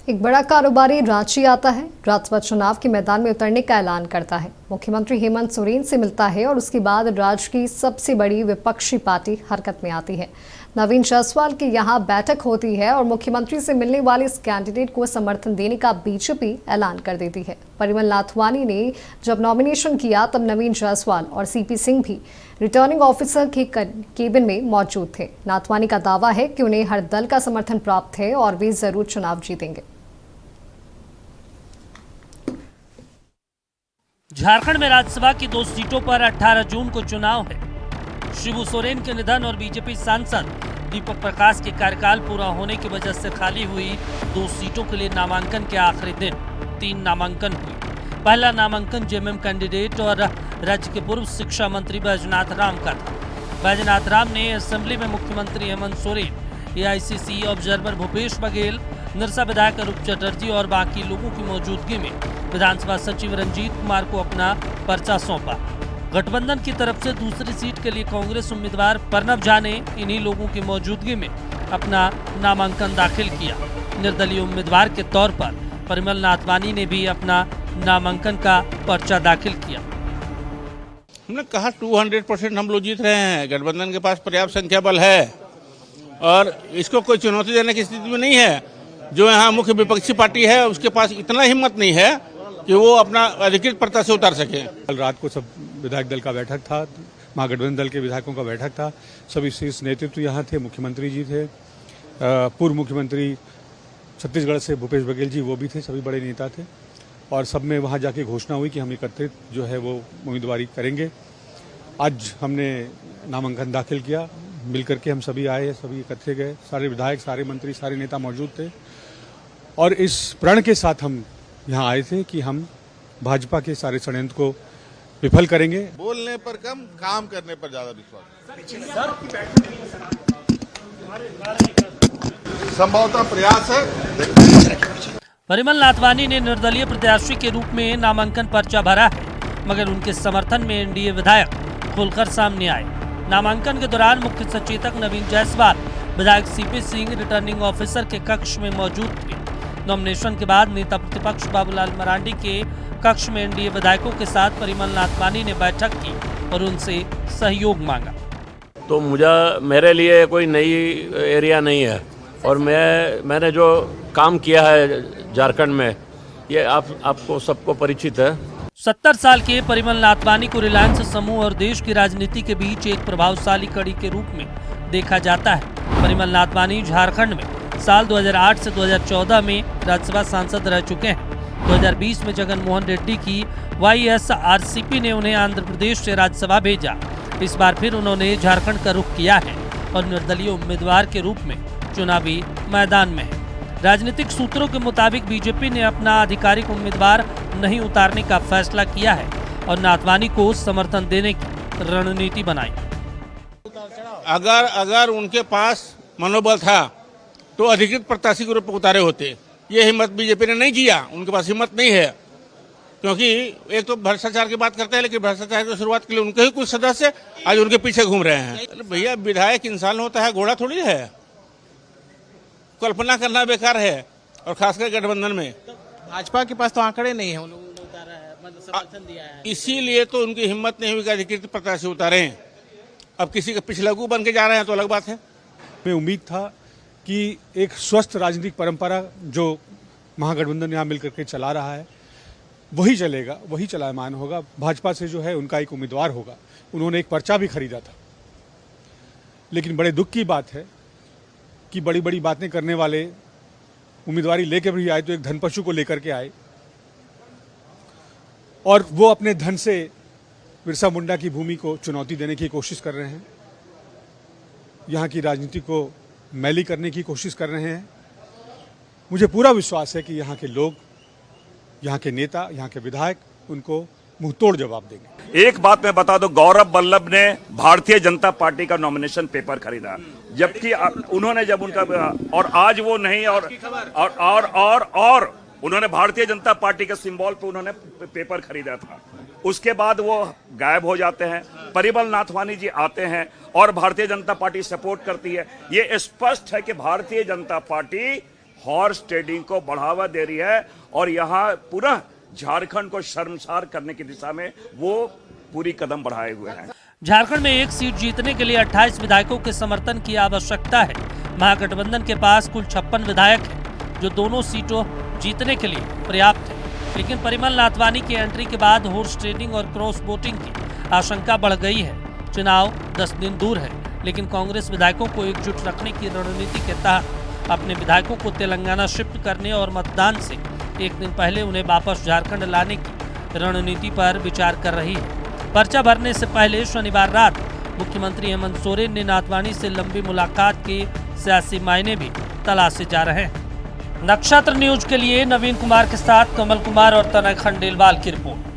एक बड़ा कारोबारी रांची आता है, राज्यसभा चुनाव के मैदान में उतरने का ऐलान करता है। मुख्यमंत्री हेमंत सोरेन से मिलता है और उसके बाद राज्य की सबसे बड़ी विपक्षी पार्टी हरकत में आती है। नवीन जायसवाल की यहां बैठक होती है और मुख्यमंत्री से मिलने वाले इस कैंडिडेट को समर्थन देने का बीजेपी ऐलान कर देती है। परिमल नाथवानी ने जब नॉमिनेशन किया तब नवीन जायसवाल और सीपी सिंह भी रिटर्निंग ऑफिसर के केबिन में मौजूद थे। नाथवानी का दावा है कि उन्हें हर दल का समर्थन प्राप्त है और वे जरूर चुनाव जीतेंगे। झारखंड में राज्यसभा की 2 सीटों पर 18 जून को चुनाव है। शिबू सोरेन के निधन और बीजेपी सांसद दीपक प्रकाश के कार्यकाल पूरा होने की वजह से खाली हुई 2 सीटों के लिए नामांकन के आखिरी दिन 3 नामांकन हुए। पहला नामांकन जेएमएम कैंडिडेट और राज्य के पूर्व शिक्षा मंत्री बैजनाथ राम का था। बैजनाथ राम ने असेंबली में मुख्यमंत्री हेमंत सोरेन, एआईसीसी ऑब्जर्वर भूपेश बघेल, निरसा विधायक अरूप चटर्जी और बाकी लोगों की मौजूदगी में विधानसभा सचिव रंजीत कुमार को अपना पर्चा सौंपा। गठबंधन की तरफ से दूसरी सीट के लिए कांग्रेस उम्मीदवार प्रणब झा ने इन्हीं लोगों की मौजूदगी में अपना नामांकन दाखिल किया। निर्दलीय उम्मीदवार के तौर पर परिमल नाथवानी ने भी अपना नामांकन का पर्चा दाखिल किया। हमने कहा 200% हम लोग जीत रहे हैं। गठबंधन के पास पर्याप्त संख्या बल है और इसको कोई चुनौती देने की स्थिति में नहीं है। जो यहाँ मुख्य विपक्षी पार्टी है उसके पास इतना हिम्मत नहीं है कि वो अपना अधिकृत प्रत्याशी से उतार सके। कल रात को सब विधायक दल का बैठक था, महागठबंधन दल के विधायकों का बैठक था। सभी शीर्ष नेतृत्व यहाँ थे, मुख्यमंत्री जी थे, पूर्व मुख्यमंत्री छत्तीसगढ़ से भूपेश बघेल जी वो भी थे, सभी बड़े नेता थे और सब में वहाँ जाके घोषणा हुई कि हम एकत्रित जो है वो उम्मीदवारी करेंगे। आज हमने नामांकन दाखिल किया, मिल करके हम सभी आए, सभी इकट्ठे गए, सारे विधायक, सारे मंत्री, सारे नेता मौजूद थे और इस प्रण के साथ हम यहाँ आए थे कि हम भाजपा के सारे षड्यंत्र को विफल करेंगे। बोलने पर कम, काम करने पर ज्यादा विश्वास। संभवतः प्रयास है। परिमल नाथवानी ने निर्दलीय प्रत्याशी के रूप में नामांकन पर्चा भरा है, मगर उनके समर्थन में एनडीए विधायक खुलकर सामने आए। नामांकन के दौरान मुख्य सचेतक नवीन जायसवाल, विधायक सीपी सिंह रिटर्निंग ऑफिसर के कक्ष में मौजूद थे। नॉमिनेशन के बाद नेता प्रतिपक्ष बाबूलाल मरांडी के कक्ष में एनडीए विधायकों के साथ परिमल नाथवानी ने बैठक की और उनसे सहयोग मांगा। तो मेरे लिए कोई नई एरिया नहीं है और मैंने जो काम किया है झारखंड में ये आपको सबको परिचित है। 70 साल के परिमल नाथवानी को रिलायंस समूह और देश की राजनीति के बीच एक प्रभावशाली कड़ी के रूप में देखा जाता है। परिमल नाथवानी झारखंड में साल 2008 से 2014 में राज्यसभा सांसद रह चुके हैं। 2020 में जगन मोहन रेड्डी की वाईएसआरसीपी ने उन्हें आंध्र प्रदेश से राज्यसभा भेजा। इस बार फिर उन्होंने झारखंड का रुख किया है और निर्दलीय उम्मीदवार के रूप में चुनावी मैदान में है। राजनीतिक सूत्रों के मुताबिक बीजेपी ने अपना आधिकारिक उम्मीदवार नहीं उतारने का फैसला किया है और नाथवानी को समर्थन देने की रणनीति बनाई। अगर उनके पास मनोबल था तो अधिकृत प्रत्याशी के रूप में उतारे होते। ये हिम्मत बीजेपी ने नहीं किया, उनके पास हिम्मत नहीं है क्योंकि एक तो भ्रष्टाचार की बात करते हैं, लेकिन भ्रष्टाचार की शुरुआत के लिए उनके ही कुछ सदस्य आज उनके पीछे घूम रहे हैं। भैया विधायक इंसान होता है, घोड़ा थोड़ी है। कल्पना करना बेकार है और खासकर गठबंधन में भाजपा के पास तो आंकड़े नहीं है, उन्होंने उतारा है, मतलब समर्थन दिया है। इसीलिए तो उनकी हिम्मत नहीं हुई कि अधिकृत प्रत्याशी उतारे। अब किसी के पिछलगू बन के जा रहे हैं तो अलग बात है। हमें उम्मीद था कि एक स्वस्थ राजनीतिक परंपरा जो महागठबंधन यहाँ मिलकर के चला रहा है वही चलेगा, वही चलायमान होगा। भाजपा से जो है उनका एक उम्मीदवार होगा। उन्होंने एक पर्चा भी खरीदा था, लेकिन बड़े दुख की बात है कि बड़ी बड़ी बातें करने वाले उम्मीदवारी लेकर भी आए तो एक धनपशु को लेकर के आए और वो अपने धन से बिरसा मुंडा की भूमि को चुनौती देने की कोशिश कर रहे हैं, यहाँ की राजनीति को मैली करने की कोशिश कर रहे हैं। मुझे पूरा विश्वास है कि यहाँ के लोग, यहाँ के नेता, यहाँ के विधायक उनको मुंहतोड़ जवाब देंगे। एक बात मैं बता दूं, गौरव वल्लभ ने भारतीय जनता पार्टी का नॉमिनेशन पेपर खरीदा, जबकि उन्होंने जब उनका और आज वो नहीं और उन्होंने भारतीय जनता पार्टी के सिंबल पे उन्होंने पेपर खरीदा था। उसके बाद वो गायब हो जाते हैं। परिमल नाथवानी जी आते हैं और भारतीय जनता पार्टी सपोर्ट करती है। ये स्पष्ट है कि Bharatiya Janata party horse trading को बढ़ावा दे रही है और यहाँ पूरा झारखंड को शर्मसार करने की दिशा में वो पूरी कदम बढ़ाए हुए हैं। झारखंड में एक सीट जीतने के लिए 28 विधायकों के समर्थन की आवश्यकता है। महागठबंधन के पास कुल 56 विधायक हैं, जो दोनों सीटों जीतने के लिए पर्याप्त है। लेकिन परिमल नाथवानी की एंट्री के बाद हॉर्स ट्रेडिंग और क्रॉस वोटिंग की आशंका बढ़ गई है। चुनाव 10 दिन दूर है, लेकिन कांग्रेस विधायकों को एकजुट रखने की रणनीति के तहत अपने विधायकों को तेलंगाना शिफ्ट करने और मतदान से एक दिन पहले उन्हें वापस झारखंड लाने की रणनीति पर विचार कर रही है। पर्चा भरने से पहले शनिवार रात मुख्यमंत्री हेमंत सोरेन ने नाथवानी से लंबी मुलाकात के सियासी मायने भी तलाशे जा रहे हैं। नक्षत्र न्यूज के लिए नवीन कुमार के साथ कमल कुमार और तनय खंडेलवाल की रिपोर्ट।